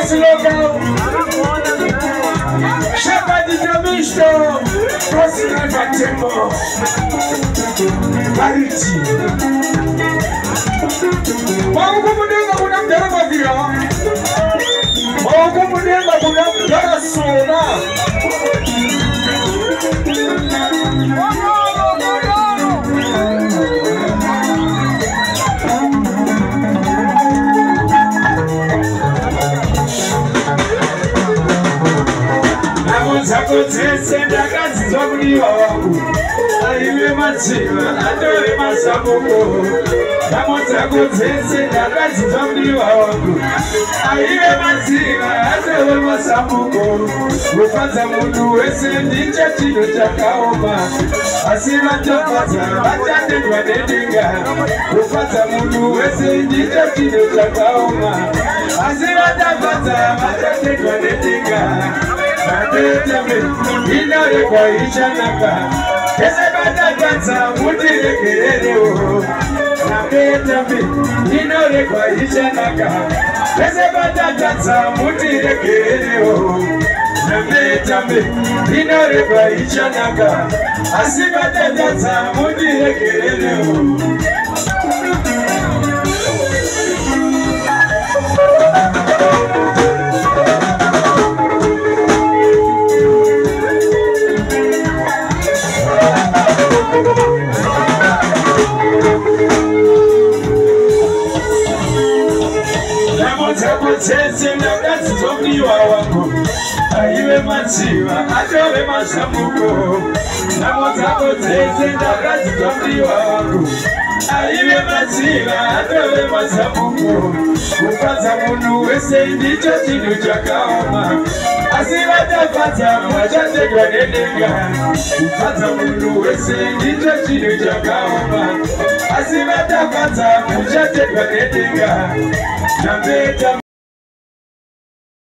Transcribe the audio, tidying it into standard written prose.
slogan. Shepherd is the mission. Personal tempo. Clarity. Wangu mudenga kuna mdara mavira. Wangu mudenga kuna mdara sona. Zakotese ndakazi zvakudiwa wangu aive madziva atore masamuko nhamo dzakotese ndakazi zvakudiwa wangu aive madziva atore masamuko kufadza munhu wese ndicho chinhu chakaoma asi vatafadza vatandedwa nedenga kufadza munhu wese ndicho chinhu chakaoma asi vatafadza vatandedwa nedenga Inawekwa ishanaka Kese batakatsa mutirekererewo Nametambi Inawekwa ishanaka Kese batakatsa mutirekererewo Nametambi Inawekwa ishanaka Asi batakatsa mutirekererewo Zakotese ndakazi zvakudiwa wangu aive madziva atove masamuko nhamo dzakotese ndakazi zvakudiwa wangu aive madziva atove masamuko kufadza munhu wese ndicho chinhu chakaoma asi vatafadza vachatedwa nedenga kufadza munhu wese ndicho chinhu chakaoma asi vatafadza muchatedwa nedenga Nameta